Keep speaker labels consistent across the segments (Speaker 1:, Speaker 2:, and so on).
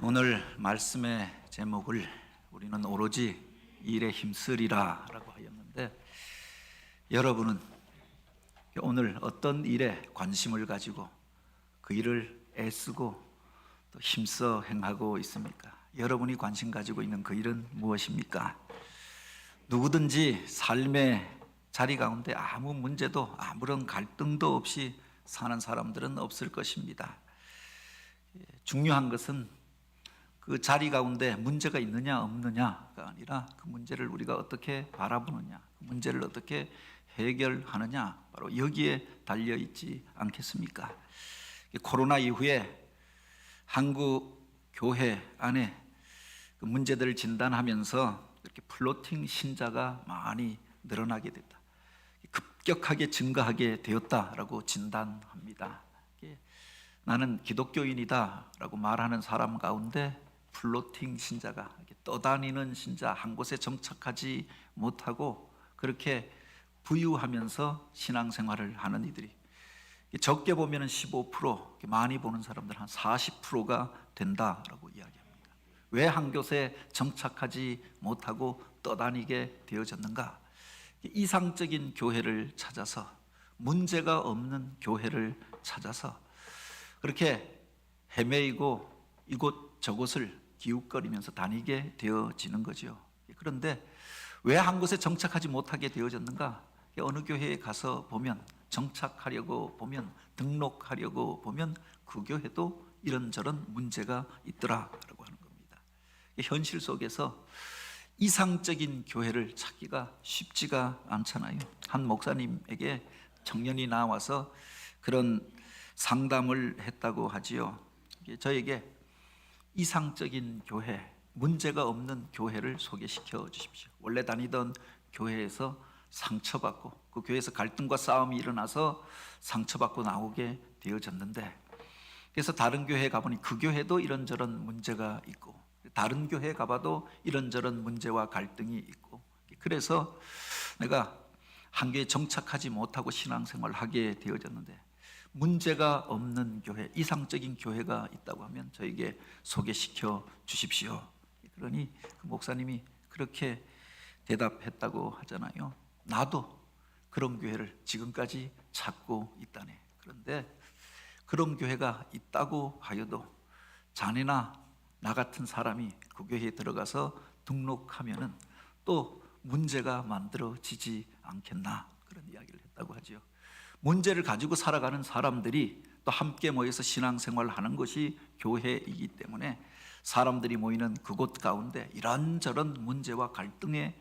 Speaker 1: 오늘 말씀의 제목을 우리는 오로지 일에 힘쓰리라 라고 하였는데, 여러분은 오늘 어떤 일에 관심을 가지고 그 일을 애쓰고 또 힘써 행하고 있습니까? 여러분이 관심 가지고 있는 그 일은 무엇입니까? 누구든지 삶의 자리 가운데 아무 문제도 아무런 갈등도 없이 사는 사람들은 없을 것입니다. 중요한 것은 그 자리 가운데 문제가 있느냐 없느냐가 아니라 그 문제를 우리가 어떻게 바라보느냐, 그 문제를 어떻게 해결하느냐, 바로 여기에 달려 있지 않겠습니까? 코로나 이후에 한국 교회 안에 그 문제들을 진단하면서 이렇게 플로팅 신자가 많이 늘어나게 됐다, 급격하게 증가하게 되었다라고 진단합니다. 나는 기독교인이다 라고 말하는 사람 가운데 플로팅 신자가, 떠다니는 신자, 한 곳에 정착하지 못하고 그렇게 부유하면서 신앙생활을 하는 이들이 적게 보면 15%, 많이 보는 사람들 한 40%가 된다라고 이야기합니다. 왜 한 곳에 정착하지 못하고 떠다니게 되어졌는가? 이상적인 교회를 찾아서, 문제가 없는 교회를 찾아서 그렇게 헤매이고 이곳 저곳을 기웃거리면서 다니게 되어지는 거죠. 그런데 왜 한 곳에 정착하지 못하게 되어졌는가? 어느 교회에 가서 보면, 정착하려고 보면, 등록하려고 보면 그 교회도 이런저런 문제가 있더라라고 하는 겁니다. 현실 속에서 이상적인 교회를 찾기가 쉽지가 않잖아요. 한 목사님에게 청년이 나와서 그런 상담을 했다고 하지요. 저에게 이상적인 교회, 문제가 없는 교회를 소개시켜 주십시오. 원래 다니던 교회에서 상처받고, 그 교회에서 갈등과 싸움이 일어나서 상처받고 나오게 되어졌는데, 그래서 다른 교회에 가보니 그 교회도 이런저런 문제가 있고, 다른 교회에 가봐도 이런저런 문제와 갈등이 있고, 그래서 내가 한 교회에 정착하지 못하고 신앙생활을 하게 되어졌는데, 문제가 없는 교회, 이상적인 교회가 있다고 하면 저에게 소개시켜 주십시오. 그러니 그 목사님이 그렇게 대답했다고 하잖아요. 나도 그런 교회를 지금까지 찾고 있다네. 그런데 그런 교회가 있다고 하여도 자네나 나 같은 사람이 그 교회에 들어가서 등록하면은 또 문제가 만들어지지 않겠나, 그런 이야기를 했다고 하죠. 문제를 가지고 살아가는 사람들이 또 함께 모여서 신앙생활을 하는 것이 교회이기 때문에 사람들이 모이는 그곳 가운데 이런저런 문제와 갈등의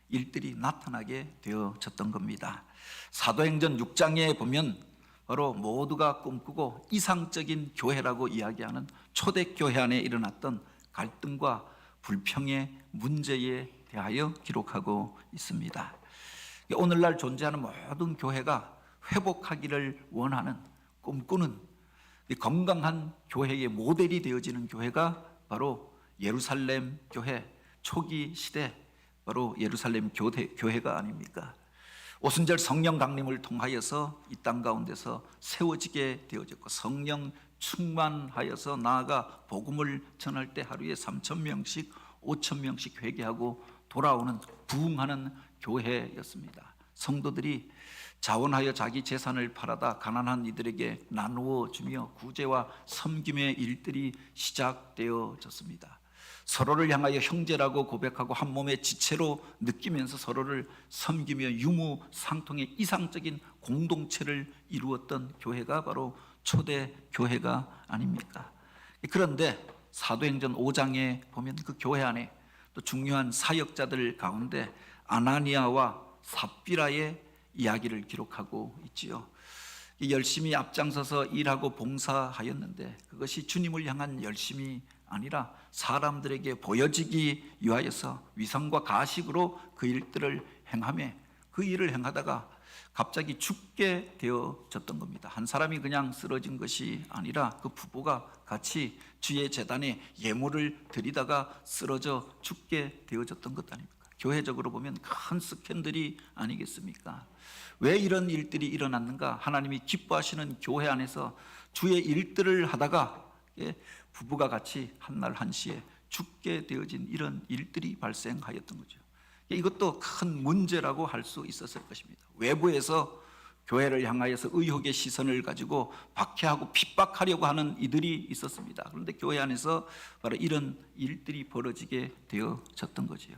Speaker 1: 일들이 나타나게 되어졌던 겁니다. 사도행전 6장에 보면 바로 모두가 꿈꾸고 이상적인 교회라고 이야기하는 초대교회 안에 일어났던 갈등과 불평의 문제에 대하여 기록하고 있습니다. 오늘날 존재하는 모든 교회가 회복하기를 원하는, 꿈꾸는 건강한 교회의 모델이 되어지는 교회가 바로 예루살렘 교회, 초기 시대 바로 예루살렘 교회가 아닙니까? 오순절 성령 강림을 통하여서 이 땅 가운데서 세워지게 되어졌고, 성령 충만하여서 나아가 복음을 전할 때 하루에 3,000명씩 5,000명씩 회개하고 돌아오는, 부흥하는 교회였습니다. 성도들이 자원하여 자기 재산을 팔아다 가난한 이들에게 나누어 주며 구제와 섬김의 일들이 시작되어졌습니다. 서로를 향하여 형제라고 고백하고 한 몸의 지체로 느끼면서 서로를 섬기며 유무상통의 이상적인 공동체를 이루었던 교회가 바로 초대 교회가 아닙니까? 그런데 사도행전 5장에 보면 그 교회 안에 또 중요한 사역자들 가운데 아나니아와 삽비라의 이야기를 기록하고 있지요. 열심히 앞장서서 일하고 봉사하였는데 그것이 주님을 향한 열심이 아니라 사람들에게 보여지기 위하여서 위선과 가식으로 그 일들을 행하며, 그 일을 행하다가 갑자기 죽게 되어졌던 겁니다. 한 사람이 그냥 쓰러진 것이 아니라 그 부부가 같이 주의 제단에 예물을 드리다가 쓰러져 죽게 되어졌던 것 아닙니까? 교회적으로 보면 큰 스캔들이 아니겠습니까? 왜 이런 일들이 일어났는가? 하나님이 기뻐하시는 교회 안에서 주의 일들을 하다가 부부가 같이 한날 한시에 죽게 되어진 이런 일들이 발생하였던 거죠. 이것도 큰 문제라고 할 수 있었을 것입니다. 외부에서 교회를 향하여서 의혹의 시선을 가지고 박해하고 핍박하려고 하는 이들이 있었습니다. 그런데 교회 안에서 바로 이런 일들이 벌어지게 되어졌던 거지요.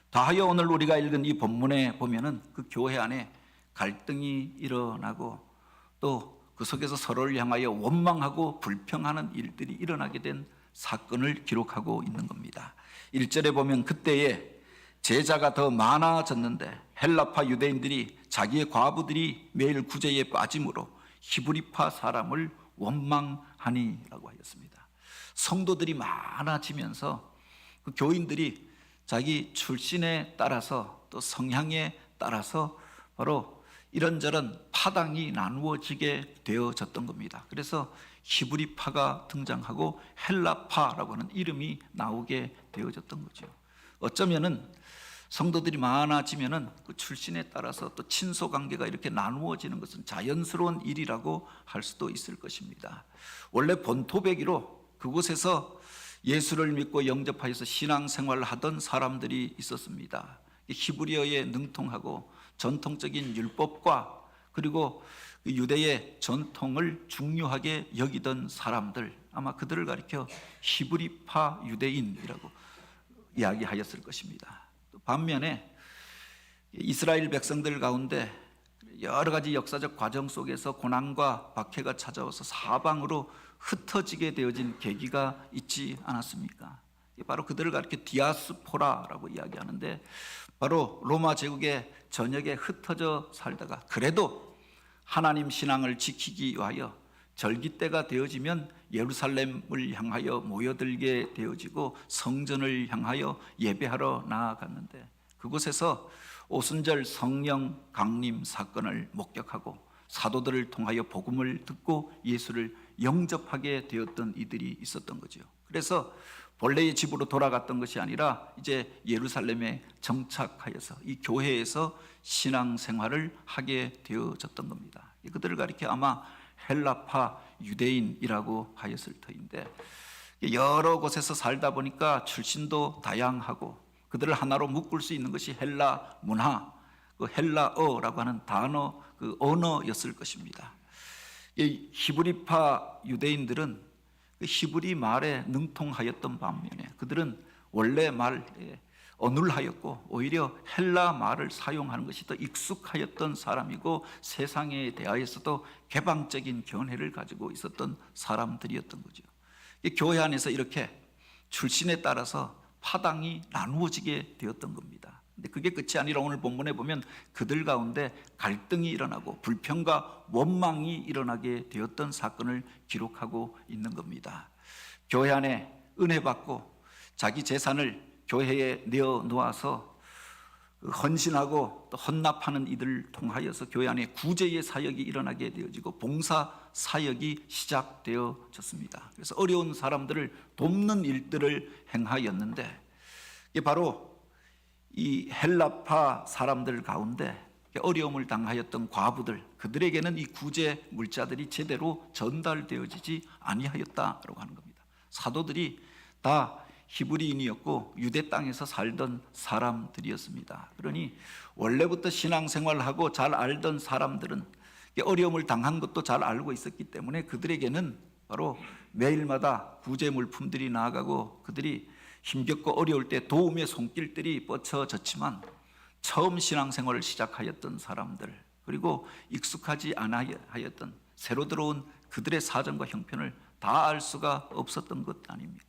Speaker 1: 다하여 오늘 우리가 읽은 이 본문에 보면은 그 교회 안에 갈등이 일어나고 또 그 속에서 서로를 향하여 원망하고 불평하는 일들이 일어나게 된 사건을 기록하고 있는 겁니다. 1절에 보면 그때에 제자가 더 많아졌는데 헬라파 유대인들이 자기의 과부들이 매일 구제에 빠짐으로 히브리파 사람을 원망하니라고 하였습니다. 성도들이 많아지면서 그 교인들이 자기 출신에 따라서 또 성향에 따라서 바로 이런저런 파당이 나누어지게 되어졌던 겁니다. 그래서 히브리파가 등장하고 헬라파라고 하는 이름이 나오게 되어졌던 거죠. 어쩌면은 성도들이 많아지면은 그 출신에 따라서 또 친소 관계가 이렇게 나누어지는 것은 자연스러운 일이라고 할 수도 있을 것입니다. 원래 본토배기로 그곳에서 예수를 믿고 영접하여서 신앙생활을 하던 사람들이 있었습니다. 히브리어에 능통하고 전통적인 율법과 그리고 유대의 전통을 중요하게 여기던 사람들, 아마 그들을 가리켜 히브리파 유대인이라고 이야기하였을 것입니다. 반면에 이스라엘 백성들 가운데 여러 가지 역사적 과정 속에서 고난과 박해가 찾아와서 사방으로 흩어지게 되어진 계기가 있지 않았습니까? 바로 그들을 가리켜 디아스포라라고 이야기하는데, 바로 로마 제국의 전역에 흩어져 살다가 그래도 하나님 신앙을 지키기 위하여 절기 때가 되어지면 예루살렘을 향하여 모여들게 되어지고 성전을 향하여 예배하러 나아갔는데, 그곳에서 오순절 성령 강림 사건을 목격하고 사도들을 통하여 복음을 듣고 예수를 영접하게 되었던 이들이 있었던 거죠. 그래서 본래의 집으로 돌아갔던 것이 아니라 이제 예루살렘에 정착하여서 이 교회에서 신앙생활을 하게 되어졌던 겁니다. 그들을 가리켜 아마 헬라파 유대인이라고 하였을 터인데, 여러 곳에서 살다 보니까 출신도 다양하고 그들을 하나로 묶을 수 있는 것이 헬라 문화, 그 헬라어라고 하는 단어, 그 언어였을 것입니다. 이 히브리파 유대인들은 그 히브리 말에 능통하였던 반면에 그들은 원래 말에 어눌하였고 오히려 헬라 말을 사용하는 것이 더 익숙하였던 사람이고 세상에 대하여서도 개방적인 견해를 가지고 있었던 사람들이었던 거죠. 교회 안에서 이렇게 출신에 따라서 파당이 나누어지게 되었던 겁니다. 근데 그게 끝이 아니라 오늘 본문에 보면 그들 가운데 갈등이 일어나고 불평과 원망이 일어나게 되었던 사건을 기록하고 있는 겁니다. 교회 안에 은혜 받고 자기 재산을 교회에 내어 놓아서 헌신하고 또 헌납하는 이들을 통하여서 교회 안에 구제의 사역이 일어나게 되어지고 봉사 사역이 시작되어졌습니다. 그래서 어려운 사람들을 돕는 일들을 행하였는데, 이게 바로 이 헬라파 사람들 가운데 어려움을 당하였던 과부들, 그들에게는 이 구제 물자들이 제대로 전달되어지지 아니하였다라고 하는 겁니다. 사도들이 다 히브리인이었고 유대 땅에서 살던 사람들이었습니다. 그러니 원래부터 신앙생활을 하고 잘 알던 사람들은 어려움을 당한 것도 잘 알고 있었기 때문에 그들에게는 바로 매일마다 구제 물품들이 나아가고 그들이 힘겹고 어려울 때 도움의 손길들이 뻗쳐졌지만, 처음 신앙생활을 시작하였던 사람들, 그리고 익숙하지 않아하였던 새로 들어온 그들의 사정과 형편을 다 알 수가 없었던 것 아닙니까?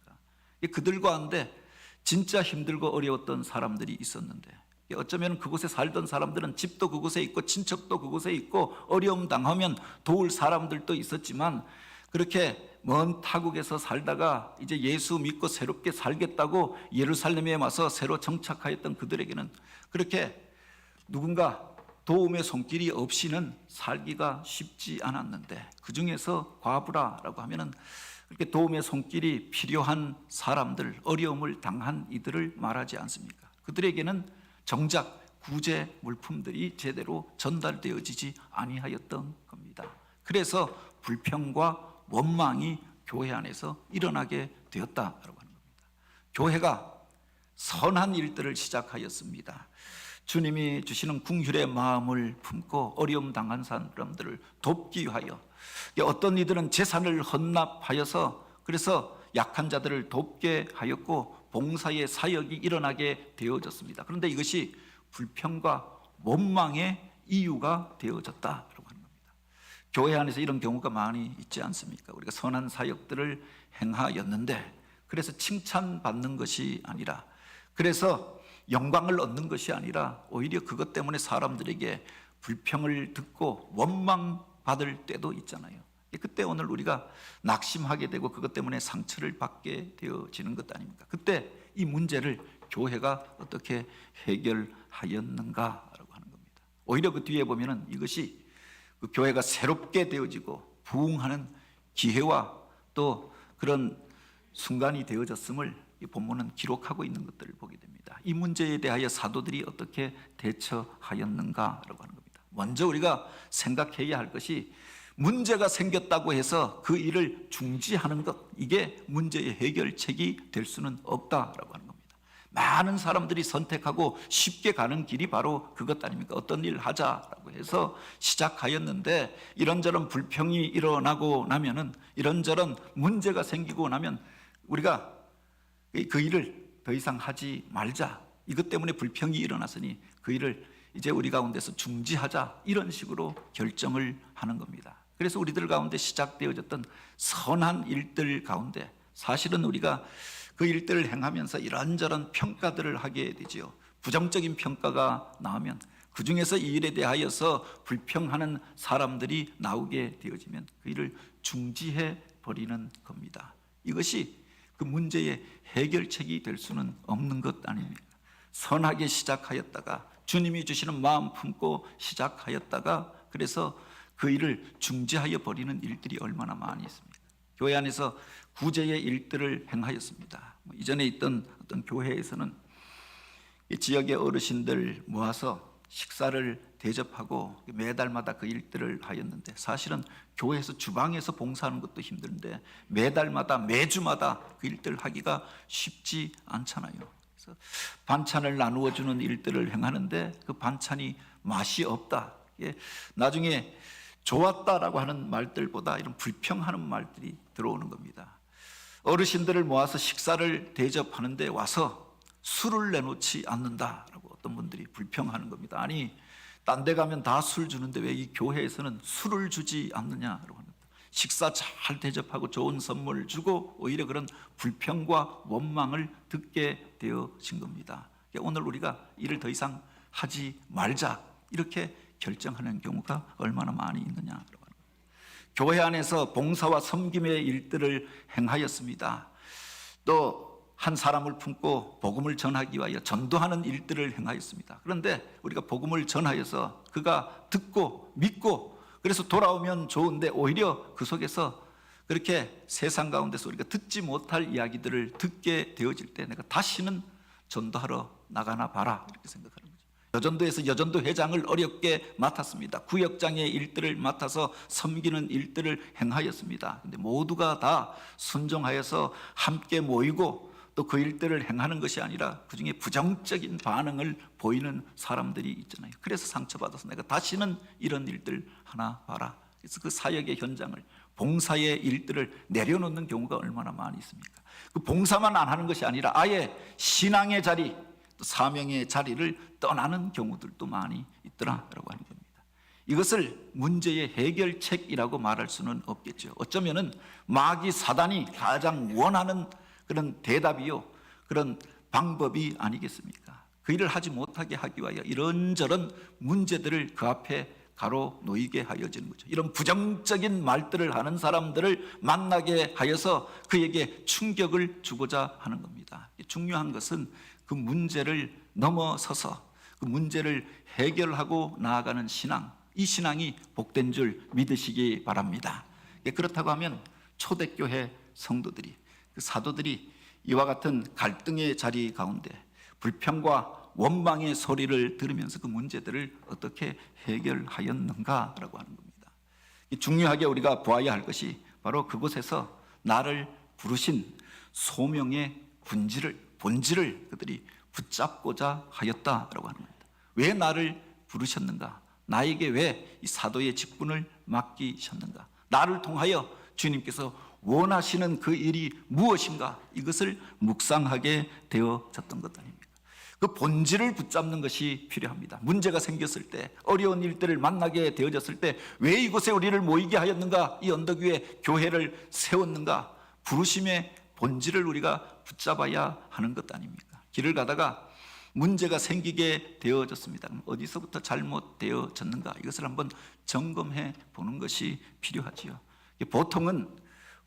Speaker 1: 그들 가운데 진짜 힘들고 어려웠던 사람들이 있었는데, 어쩌면 그곳에 살던 사람들은 집도 그곳에 있고 친척도 그곳에 있고 어려움 당하면 도울 사람들도 있었지만, 그렇게 먼 타국에서 살다가 이제 예수 믿고 새롭게 살겠다고 예루살렘에 와서 새로 정착하였던 그들에게는 그렇게 누군가 도움의 손길이 없이는 살기가 쉽지 않았는데, 그 중에서 과부라라고 하면은 그렇게 도움의 손길이 필요한 사람들, 어려움을 당한 이들을 말하지 않습니까? 그들에게는 정작 구제 물품들이 제대로 전달되어지지 아니하였던 겁니다. 그래서 불평과 원망이 교회 안에서 일어나게 되었다라고 하는 겁니다. 교회가 선한 일들을 시작하였습니다. 주님이 주시는 긍휼의 마음을 품고 어려움 당한 사람들을 돕기 위하여, 어떤 이들은 재산을 헌납하여서 그래서 약한 자들을 돕게 하였고 봉사의 사역이 일어나게 되어졌습니다. 그런데 이것이 불평과 원망의 이유가 되어졌다라고 하는 겁니다. 교회 안에서 이런 경우가 많이 있지 않습니까? 우리가 선한 사역들을 행하였는데 그래서 칭찬받는 것이 아니라, 그래서 영광을 얻는 것이 아니라 오히려 그것 때문에 사람들에게 불평을 듣고 원망받을 때도 있잖아요. 그때 오늘 우리가 낙심하게 되고 그것 때문에 상처를 받게 되어지는 것 아닙니까? 그때 이 문제를 교회가 어떻게 해결하였는가라고 하는 겁니다. 오히려 그 뒤에 보면은 이것이 그 교회가 새롭게 되어지고 부흥하는 기회와 또 그런 순간이 되어졌음을 이 본문은 기록하고 있는 것들을 보게 됩니다. 이 문제에 대하여 사도들이 어떻게 대처하였는가라고 하는 겁니다. 먼저 우리가 생각해야 할 것이, 문제가 생겼다고 해서 그 일을 중지하는 것, 이게 문제의 해결책이 될 수는 없다라고 하는 겁니다. 많은 사람들이 선택하고 쉽게 가는 길이 바로 그것 아닙니까? 어떤 일 하자라고 해서 시작하였는데 이런저런 불평이 일어나고 나면은, 이런저런 문제가 생기고 나면 우리가 그 일을 더 이상 하지 말자, 이것 때문에 불평이 일어났으니 그 일을 이제 우리 가운데서 중지하자, 이런 식으로 결정을 하는 겁니다. 그래서 우리들 가운데 시작되어졌던 선한 일들 가운데 사실은 우리가 그 일들을 행하면서 이런저런 평가들을 하게 되지요. 부정적인 평가가 나오면 그 중에서 이 일에 대하여서 불평하는 사람들이 나오게 되어지면 그 일을 중지해 버리는 겁니다. 이것이 그 문제의 해결책이 될 수는 없는 것 아닙니까? 선하게 시작하였다가 주님이 주시는 마음 품고 시작하였다가 그래서 그 일을 중지하여 버리는 일들이 얼마나 많이 있습니까? 교회 안에서 구제의 일들을 행하였습니다. 이전에 있던 어떤 교회에서는 이 지역의 어르신들 모아서 식사를 대접하고 매달마다 그 일들을 하였는데, 사실은 교회에서 주방에서 봉사하는 것도 힘든데 매달마다 매주마다 그 일들을 하기가 쉽지 않잖아요. 그래서 반찬을 나누어 주는 일들을 행하는데 그 반찬이 맛이 없다, 나중에 좋았다라고 하는 말들보다 이런 불평하는 말들이 들어오는 겁니다. 어르신들을 모아서 식사를 대접하는데 와서 술을 내놓지 않는다라고 어떤 분들이 불평하는 겁니다. 아니, 딴 데 가면 다 술 주는데 왜 이 교회에서는 술을 주지 않느냐라고 합니다. 식사 잘 대접하고 좋은 선물을 주고 오히려 그런 불평과 원망을 듣게 되어진 겁니다. 오늘 우리가 이를 더 이상 하지 말자, 이렇게 결정하는 경우가 얼마나 많이 있느냐라고 합니다. 교회 안에서 봉사와 섬김의 일들을 행하였습니다. 또 한 사람을 품고 복음을 전하기 위하여 전도하는 일들을 행하였습니다. 그런데 우리가 복음을 전하여서 그가 듣고 믿고 그래서 돌아오면 좋은데 오히려 그 속에서 그렇게 세상 가운데서 우리가 듣지 못할 이야기들을 듣게 되어질 때 내가 다시는 전도하러 나가나 봐라, 이렇게 생각하는 거죠. 여전도에서 여전도 회장을 어렵게 맡았습니다. 구역장의 일들을 맡아서 섬기는 일들을 행하였습니다. 그런데 모두가 다 순종하여서 함께 모이고 또 그 일들을 행하는 것이 아니라 그 중에 부정적인 반응을 보이는 사람들이 있잖아요. 그래서 상처받아서 내가 다시는 이런 일들 하나 봐라. 그래서 그 사역의 현장을, 봉사의 일들을 내려놓는 경우가 얼마나 많이 있습니까? 그 봉사만 안 하는 것이 아니라 아예 신앙의 자리, 또 사명의 자리를 떠나는 경우들도 많이 있더라라고 하는 겁니다. 이것을 문제의 해결책이라고 말할 수는 없겠죠. 어쩌면은 마귀 사단이 가장 원하는 그런 대답이요, 그런 방법이 아니겠습니까? 그 일을 하지 못하게 하기 위하여 이런저런 문제들을 그 앞에 가로놓이게 하여지는 거죠. 이런 부정적인 말들을 하는 사람들을 만나게 하여서 그에게 충격을 주고자 하는 겁니다. 중요한 것은 그 문제를 넘어서서 그 문제를 해결하고 나아가는 신앙, 이 신앙이 복된 줄 믿으시기 바랍니다. 그렇다고 하면 초대교회 성도들이, 그 사도들이 이와 같은 갈등의 자리 가운데 불평과 원망의 소리를 들으면서 그 문제들을 어떻게 해결하였는가라고 하는 겁니다. 중요하게 우리가 보아야 할 것이 바로 그곳에서 나를 부르신 소명의 본질을 그들이 붙잡고자 하였다라고 하는 겁니다. 왜 나를 부르셨는가? 나에게 왜 이 사도의 직분을 맡기셨는가? 나를 통하여 주님께서 원하시는 그 일이 무엇인가? 이것을 묵상하게 되어졌던 것 아닙니까? 그 본질을 붙잡는 것이 필요합니다. 문제가 생겼을 때, 어려운 일들을 만나게 되어졌을 때 왜 이곳에 우리를 모이게 하였는가? 이 언덕 위에 교회를 세웠는가? 부르심의 본질을 우리가 붙잡아야 하는 것 아닙니까? 길을 가다가 문제가 생기게 되어졌습니다. 어디서부터 잘못되어졌는가? 이것을 한번 점검해 보는 것이 필요하지요. 보통은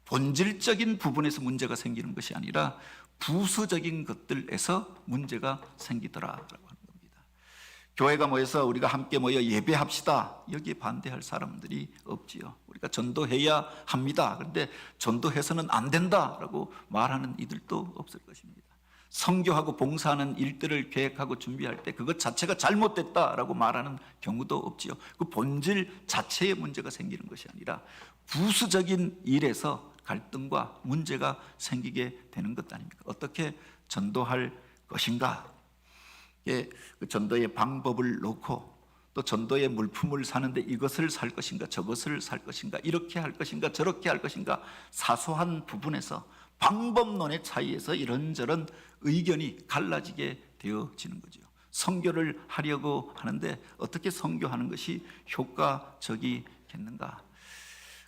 Speaker 1: 본질적인 부분에서 문제가 생기는 것이 아니라 부수적인 것들에서 문제가 생기더라라고 하는 겁니다. 교회가 모여서 우리가 함께 모여 예배합시다. 여기에 반대할 사람들이 없지요. 우리가 전도해야 합니다. 그런데 전도해서는 안 된다라고 말하는 이들도 없을 것입니다. 선교하고 봉사하는 일들을 계획하고 준비할 때 그것 자체가 잘못됐다라고 말하는 경우도 없지요. 그 본질 자체에 문제가 생기는 것이 아니라 부수적인 일에서 갈등과 문제가 생기게 되는 것 아닙니까? 어떻게 전도할 것인가? 그 전도의 방법을 놓고 또 전도의 물품을 사는데 이것을 살 것인가 저것을 살 것인가 이렇게 할 것인가 저렇게 할 것인가 사소한 부분에서 방법론의 차이에서 이런저런 의견이 갈라지게 되어지는 거죠. 선교를 하려고 하는데 어떻게 선교하는 것이 효과적이겠는가?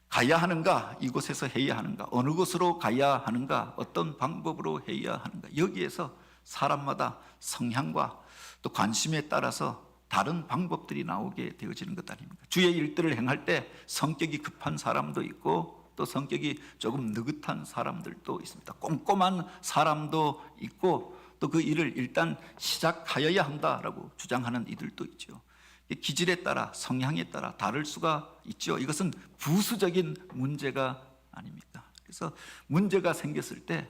Speaker 1: 가야 하는가? 이곳에서 해야 하는가? 어느 곳으로 가야 하는가? 어떤 방법으로 해야 하는가? 여기에서 사람마다 성향과 또 관심에 따라서 다른 방법들이 나오게 되어지는 것 아닙니까? 주의 일들을 행할 때 성격이 급한 사람도 있고 또 성격이 조금 느긋한 사람들도 있습니다. 꼼꼼한 사람도 있고 또 그 일을 일단 시작하여야 한다라고 주장하는 이들도 있죠. 기질에 따라 성향에 따라 다를 수가 있죠. 이것은 부수적인 문제가 아닙니까? 그래서 문제가 생겼을 때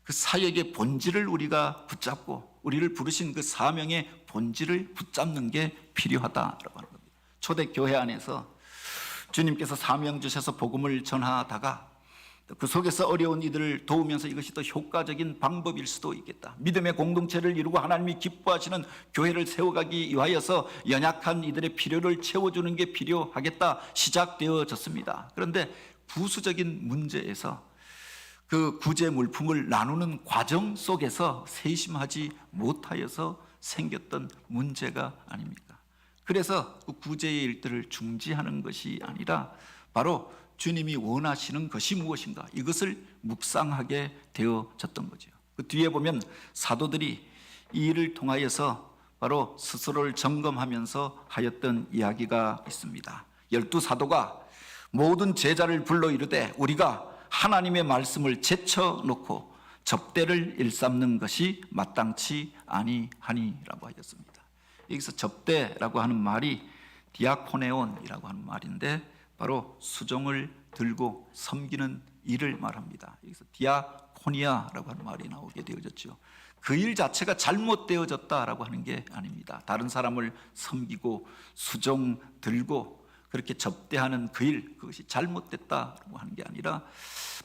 Speaker 1: 그 사역의 본질을 우리가 붙잡고 우리를 부르신 그 사명의 본질을 붙잡는 게 필요하다라고 하는 겁니다. 초대교회 안에서 주님께서 사명 주셔서 복음을 전하다가 그 속에서 어려운 이들을 도우면서 이것이 더 효과적인 방법일 수도 있겠다. 믿음의 공동체를 이루고 하나님이 기뻐하시는 교회를 세워가기 위하여서 연약한 이들의 필요를 채워주는 게 필요하겠다 시작되어졌습니다. 그런데 부수적인 문제에서 그 구제 물품을 나누는 과정 속에서 세심하지 못하여서 생겼던 문제가 아닙니까? 그래서 그 구제의 일들을 중지하는 것이 아니라 바로 주님이 원하시는 것이 무엇인가 이것을 묵상하게 되어졌던 거죠. 그 뒤에 보면 사도들이 이 일을 통하여서 바로 스스로를 점검하면서 하였던 이야기가 있습니다. 12사도가 모든 제자를 불러 이르되 우리가 하나님의 말씀을 제쳐놓고 접대를 일삼는 것이 마땅치 아니하니라고 하였습니다. 여기서 접대라고 하는 말이 디아코네온이라고 하는 말인데 바로 수종을 들고 섬기는 일을 말합니다. 여기서 디아코니아라고 하는 말이 나오게 되어졌죠. 그 일 자체가 잘못되어졌다라고 하는 게 아닙니다. 다른 사람을 섬기고 수종 들고 그렇게 접대하는 그 일, 그것이 잘못됐다고 하는 게 아니라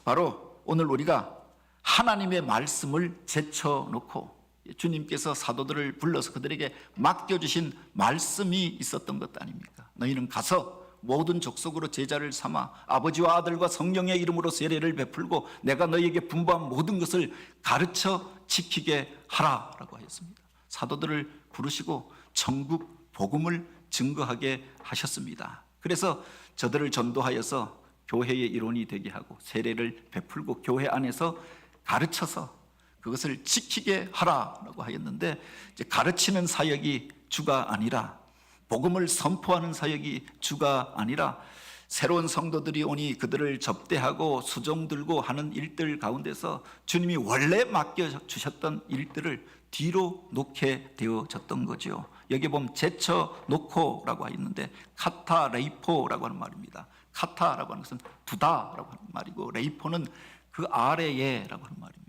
Speaker 1: 바로 오늘 우리가 하나님의 말씀을 제쳐놓고 주님께서 사도들을 불러서 그들에게 맡겨주신 말씀이 있었던 것 아닙니까? 너희는 가서 모든 족속으로 제자를 삼아 아버지와 아들과 성령의 이름으로 세례를 베풀고 내가 너희에게 분부한 모든 것을 가르쳐 지키게 하라라고 하였습니다. 사도들을 부르시고 천국 복음을 증거하게 하셨습니다. 그래서 저들을 전도하여서 교회의 일원이 되게 하고 세례를 베풀고 교회 안에서 가르쳐서 그것을 지키게 하라라고 하였는데 이제 가르치는 사역이 주가 아니라 복음을 선포하는 사역이 주가 아니라 새로운 성도들이 오니 그들을 접대하고 수종 들고 하는 일들 가운데서 주님이 원래 맡겨주셨던 일들을 뒤로 놓게 되어졌던 거죠. 여기 보면 제쳐놓고라고 하였는데 카타레이포라고 하는 말입니다. 카타라고 하는 것은 두다라고 하는 말이고 레이포는 그 아래에라고 하는 말입니다.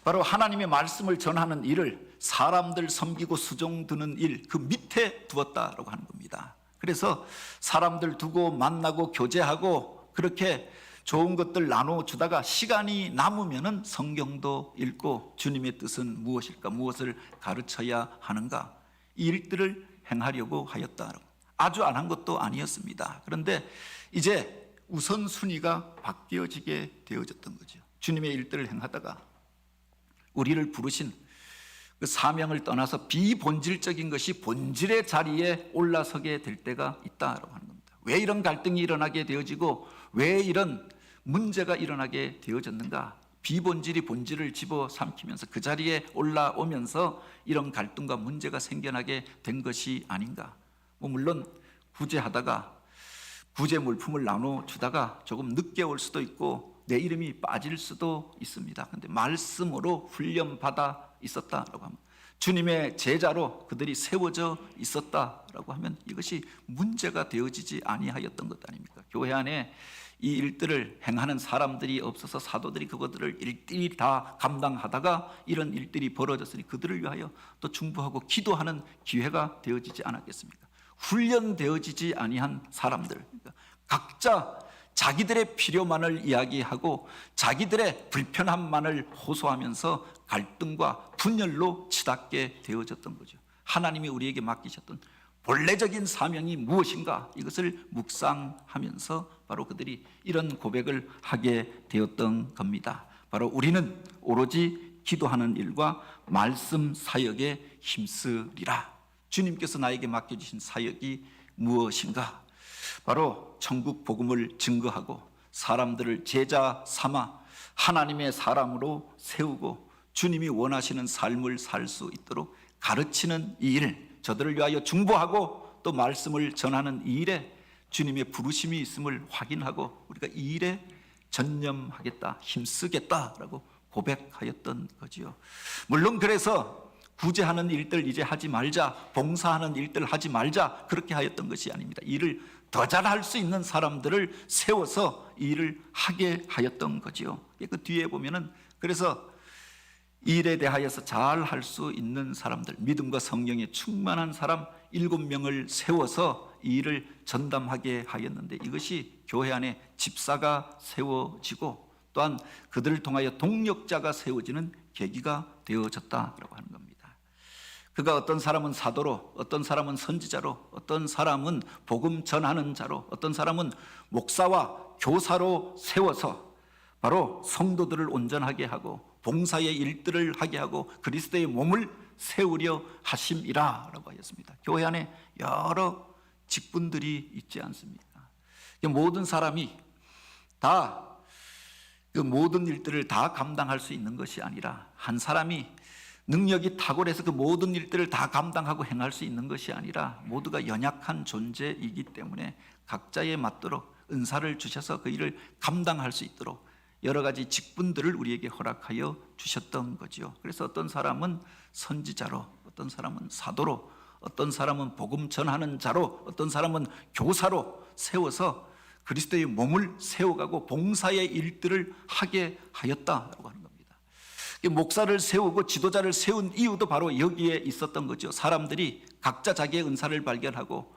Speaker 1: 바로 하나님의 말씀을 전하는 일을 사람들 섬기고 수종 드는 일 그 밑에 두었다라고 하는 겁니다. 그래서 사람들 두고 만나고 교제하고 그렇게 좋은 것들 나눠주다가 시간이 남으면은 성경도 읽고 주님의 뜻은 무엇일까, 무엇을 가르쳐야 하는가, 이 일들을 행하려고 하였다. 아주 안 한 것도 아니었습니다. 그런데 이제 우선순위가 바뀌어지게 되어졌던 거죠. 주님의 일들을 행하다가 우리를 부르신 그 사명을 떠나서 비본질적인 것이 본질의 자리에 올라서게 될 때가 있다라고 하는 겁니다. 왜 이런 갈등이 일어나게 되어지고 왜 이런 문제가 일어나게 되어졌는가? 비본질이 본질을 집어삼키면서 그 자리에 올라오면서 이런 갈등과 문제가 생겨나게 된 것이 아닌가? 물론 구제하다가 구제 물품을 나눠주다가 조금 늦게 올 수도 있고 내 이름이 빠질 수도 있습니다. 그런데 말씀으로 훈련받아 있었다라고 하면, 주님의 제자로 그들이 세워져 있었다라고 하면 이것이 문제가 되어지지 아니하였던 것 아닙니까? 교회 안에 이 일들을 행하는 사람들이 없어서 사도들이 그것들을 일일이 다 감당하다가 이런 일들이 벌어졌으니 그들을 위하여 또 중보하고 기도하는 기회가 되어지지 않았겠습니까? 훈련되어지지 아니한 사람들, 그러니까 각자 자기들의 필요만을 이야기하고 자기들의 불편함만을 호소하면서 갈등과 분열로 치닫게 되어졌던 거죠. 하나님이 우리에게 맡기셨던 본래적인 사명이 무엇인가, 이것을 묵상하면서 바로 그들이 이런 고백을 하게 되었던 겁니다. 바로 우리는 오로지 기도하는 일과 말씀 사역에 힘쓰리라. 주님께서 나에게 맡겨주신 사역이 무엇인가? 바로 천국 복음을 증거하고 사람들을 제자 삼아 하나님의 사람으로 세우고 주님이 원하시는 삶을 살 수 있도록 가르치는 이 일, 저들을 위하여 중보하고 또 말씀을 전하는 이 일에 주님의 부르심이 있음을 확인하고 우리가 이 일에 전념하겠다, 힘쓰겠다라고 고백하였던 거지요. 물론 그래서 구제하는 일들 이제 하지 말자, 봉사하는 일들 하지 말자, 그렇게 하였던 것이 아닙니다. 일을 더 잘할 수 있는 사람들을 세워서 이 일을 하게 하였던 거지요. 그 뒤에 보면은 그래서 이 일에 대하여서 잘 할 수 있는 사람들, 믿음과 성령에 충만한 사람 7명을 세워서 이 일을 전담하게 하였는데, 이것이 교회 안에 집사가 세워지고 또한 그들을 통하여 동력자가 세워지는 계기가 되어졌다라고 하는 겁니다. 그가 어떤 사람은 사도로, 어떤 사람은 선지자로, 어떤 사람은 복음 전하는 자로, 어떤 사람은 목사와 교사로 세워서 바로 성도들을 온전하게 하고 봉사의 일들을 하게 하고 그리스도의 몸을 세우려 하심이라라고 하였습니다. 교회 안에 여러 직분들이 있지 않습니까? 모든 사람이 다 그 모든 일들을 다 감당할 수 있는 것이 아니라, 한 사람이 능력이 탁월해서 그 모든 일들을 다 감당하고 행할 수 있는 것이 아니라 모두가 연약한 존재이기 때문에 각자에 맞도록 은사를 주셔서 그 일을 감당할 수 있도록 여러 가지 직분들을 우리에게 허락하여 주셨던 거지요. 그래서 어떤 사람은 선지자로, 어떤 사람은 사도로, 어떤 사람은 복음 전하는 자로, 어떤 사람은 교사로 세워서 그리스도의 몸을 세워가고 봉사의 일들을 하게 하였다라고 하는 겁니다. 목사를 세우고 지도자를 세운 이유도 바로 여기에 있었던 거죠. 사람들이 각자 자기의 은사를 발견하고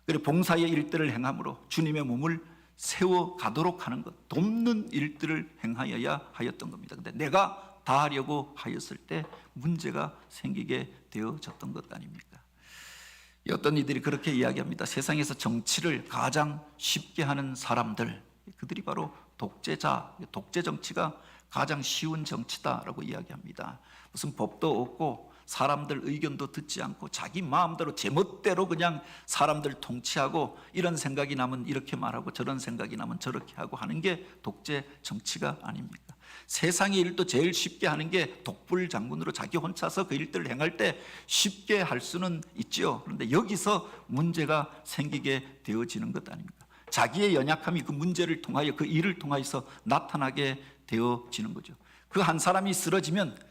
Speaker 1: 그리고 봉사의 일들을 행함으로 주님의 몸을 세워가도록 하는 것, 돕는 일들을 행하여야 하였던 겁니다. 그런데 내가 다 하려고 하였을 때 문제가 생기게 되어졌던 것 아닙니까? 어떤 이들이 그렇게 이야기합니다. 세상에서 정치를 가장 쉽게 하는 사람들, 그들이 바로 독재자, 독재 정치가 가장 쉬운 정치다라고 이야기합니다. 무슨 법도 없고 사람들 의견도 듣지 않고 자기 마음대로 제멋대로 그냥 사람들 통치하고, 이런 생각이 나면 이렇게 말하고 저런 생각이 나면 저렇게 하고 하는 게 독재 정치가 아닙니까? 세상의 일도 제일 쉽게 하는 게 독불 장군으로 자기 혼자서 그 일들을 행할 때 쉽게 할 수는 있지요. 그런데 여기서 문제가 생기게 되어지는 것 아닙니까? 자기의 연약함이 그 문제를 통하여, 그 일을 통하여서 나타나게 되어지는 거죠. 그 한 사람이 쓰러지면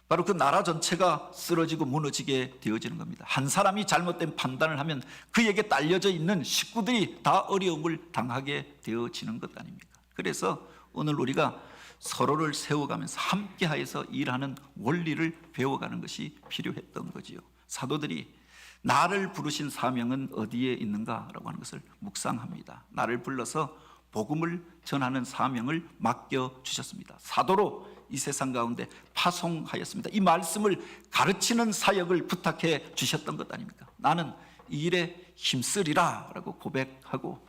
Speaker 1: 바로 그 나라 전체가 쓰러지고 무너지게 되어지는 겁니다. 한 사람이 잘못된 판단을 하면 그에게 딸려져 있는 식구들이 다 어려움을 당하게 되어지는 것 아닙니까? 그래서 오늘 우리가 서로를 세워가면서 함께하여서 일하는 원리를 배워가는 것이 필요했던 거지요. 사도들이 나를 부르신 사명은 어디에 있는가라고 하는 것을 묵상합니다. 나를 불러서 복음을 전하는 사명을 맡겨주셨습니다. 사도로 이 세상 가운데 파송하였습니다. 이 말씀을 가르치는 사역을 부탁해 주셨던 것 아닙니까? 나는 이 일에 힘쓰리라 라고 고백하고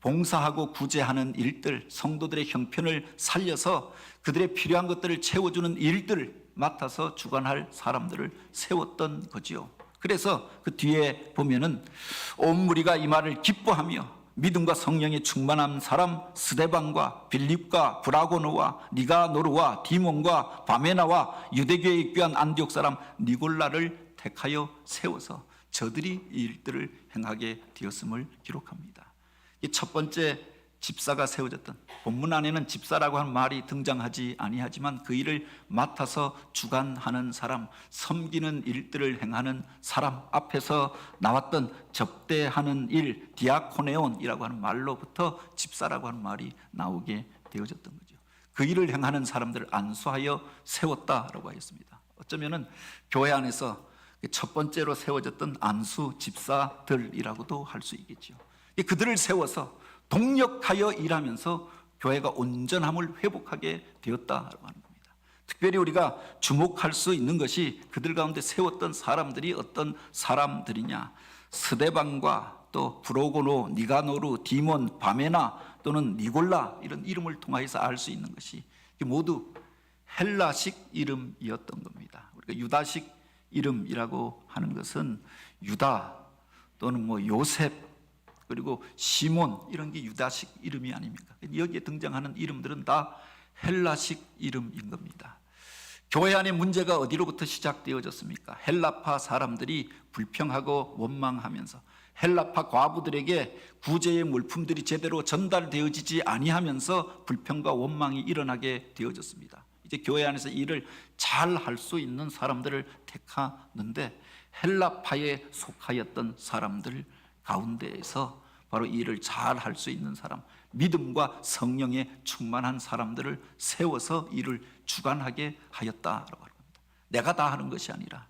Speaker 1: 봉사하고 구제하는 일들, 성도들의 형편을 살려서 그들의 필요한 것들을 채워주는 일들을 맡아서 주관할 사람들을 세웠던 거지요. 그래서 그 뒤에 보면은 온 무리가 이 말을 기뻐하며 믿음과 성령에 충만한 사람 스데반과 빌립과 브라고노와 니가노르와 디몬과 바메나와 유대교에 입교한 안디옥 사람 니골라를 택하여 세워서 저들이 이 일들을 행하게 되었음을 기록합니다. 이 첫 번째 집사가 세워졌던, 본문 안에는 집사라고 하는 말이 등장하지 아니하지만 그 일을 맡아서 주관하는 사람, 섬기는 일들을 행하는 사람, 앞에서 나왔던 접대하는 일, 디아코네온이라고 하는 말로부터 집사라고 하는 말이 나오게 되어졌던 거죠. 그 일을 행하는 사람들을 안수하여 세웠다라고 하였습니다. 어쩌면은 교회 안에서 첫 번째로 세워졌던 안수 집사들이라고도 할 수 있겠죠. 그들을 세워서 동력하여 일하면서 교회가 온전함을 회복하게 되었다라고 하는 겁니다. 특별히 우리가 주목할 수 있는 것이 그들 가운데 세웠던 사람들이 어떤 사람들이냐, 스데반과 또 브로고노, 니가노르, 디몬, 바메나 또는 니골라, 이런 이름을 통하여서 알 수 있는 것이 모두 헬라식 이름이었던 겁니다. 우리가 유다식 이름이라고 하는 것은 유다 또는 요셉 그리고 시몬, 이런 게 유다식 이름이 아닙니까? 여기에 등장하는 이름들은 다 헬라식 이름인 겁니다. 교회 안에 문제가 어디로부터 시작되어졌습니까? 헬라파 사람들이 불평하고 원망하면서 헬라파 과부들에게 구제의 물품들이 제대로 전달되어지지 아니하면서 불평과 원망이 일어나게 되어졌습니다. 이제 교회 안에서 일을 잘 할 수 있는 사람들을 택하는데 헬라파에 속하였던 사람들 가운데에서 바로 이 일을 잘 할 수 있는 사람, 믿음과 성령에 충만한 사람들을 세워서 일을 주관하게 하였다라고 합니다. 내가 다 하는 것이 아니라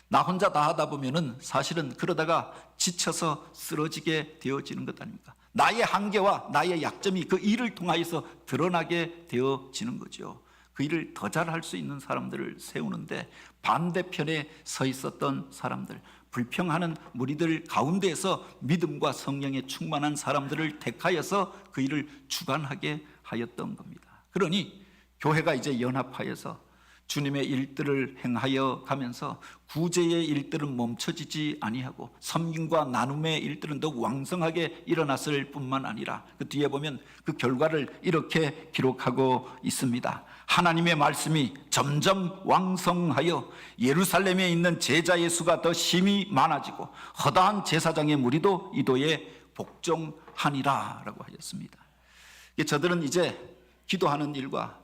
Speaker 1: 나 혼자 다 하다 보면은 사실은 그러다가 지쳐서 쓰러지게 되어지는 것 아닙니까? 나의 한계와 나의 약점이 그 일을 통하여서 드러나게 되어지는 거죠. 그 일을 더 잘할 수 있는 사람들을 세우는데 반대편에 서 있었던 사람들, 불평하는 무리들 가운데에서 믿음과 성령에 충만한 사람들을 택하여서 그 일을 주관하게 하였던 겁니다. 그러니 교회가 이제 연합하여서 주님의 일들을 행하여 가면서 구제의 일들은 멈춰지지 아니하고 섬김과 나눔의 일들은 더욱 왕성하게 일어났을 뿐만 아니라 그 뒤에 보면 그 결과를 이렇게 기록하고 있습니다. 하나님의 말씀이 점점 왕성하여 예루살렘에 있는 제자의 수가 더 심히 많아지고 허다한 제사장의 무리도 이도에 복종하니라 라고 하였습니다. 저들은 이제 기도하는 일과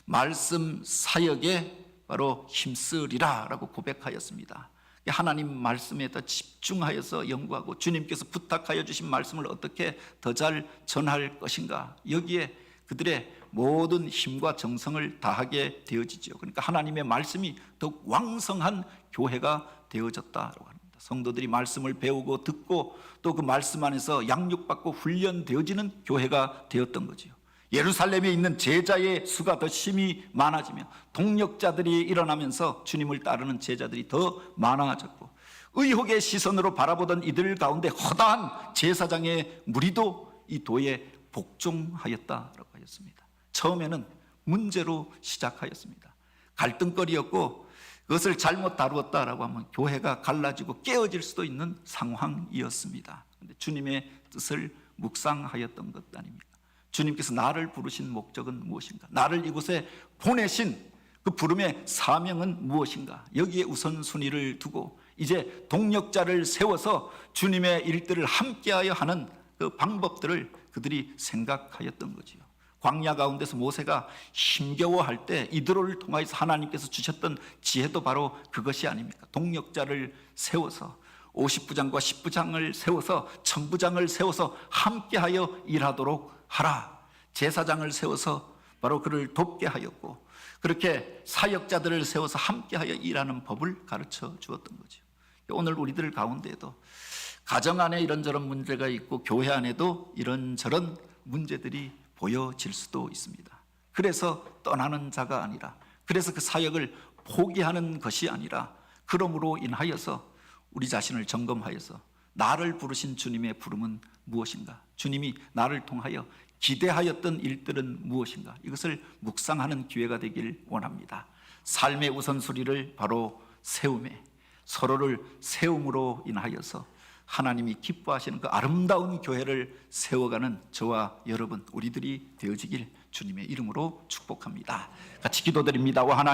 Speaker 1: 말씀 사역에 바로 힘쓰리라 라고 고백하였습니다. 하나님 말씀에 더 집중하여서 연구하고 주님께서 부탁하여 주신 말씀을 어떻게 더 잘 전할 것인가, 여기에 그들의 모든 힘과 정성을 다하게 되어지죠. 그러니까 하나님의 말씀이 더욱 왕성한 교회가 되어졌다고 합니다. 성도들이 말씀을 배우고 듣고 또 그 말씀 안에서 양육받고 훈련되어지는 교회가 되었던 거죠. 예루살렘에 있는 제자의 수가 더 심히 많아지며 동력자들이 일어나면서 주님을 따르는 제자들이 더 많아졌고 의혹의 시선으로 바라보던 이들 가운데 허다한 제사장의 무리도 이 도에 복종하였다라고 하였습니다. 처음에는 문제로 시작하였습니다. 갈등거리였고 그것을 잘못 다루었다라고 하면 교회가 갈라지고 깨어질 수도 있는 상황이었습니다. 그런데 주님의 뜻을 묵상하였던 것 아닙니까? 주님께서 나를 부르신 목적은 무엇인가? 나를 이곳에 보내신 그 부름의 사명은 무엇인가? 여기에 우선순위를 두고 이제 동력자를 세워서 주님의 일들을 함께하여 하는 그 방법들을 그들이 생각하였던 거지요. 광야 가운데서 모세가 힘겨워할 때 이들을 통하여서 하나님께서 주셨던 지혜도 바로 그것이 아닙니까? 동력자를 세워서 50부장과 10부장을 세워서 1000부장을 세워서 함께하여 일하도록 하라. 제사장을 세워서 바로 그를 돕게 하였고 그렇게 사역자들을 세워서 함께하여 일하는 법을 가르쳐 주었던 거죠. 오늘 우리들 가운데에도 가정 안에 이런저런 문제가 있고 교회 안에도 이런저런 문제들이 보여질 수도 있습니다. 그래서 떠나는 자가 아니라, 그래서 그 사역을 포기하는 것이 아니라, 그러므로 인하여서 우리 자신을 점검하여서 나를 부르신 주님의 부름은 무엇인가, 주님이 나를 통하여 기대하였던 일들은 무엇인가, 이것을 묵상하는 기회가 되길 원합니다. 삶의 우선순위를 바로 세움에, 서로를 세움으로 인하여서 하나님이 기뻐하시는 그 아름다운 교회를 세워가는 저와 여러분, 우리들이 되어지길 주님의 이름으로 축복합니다. 같이 기도드립니다. 하나님,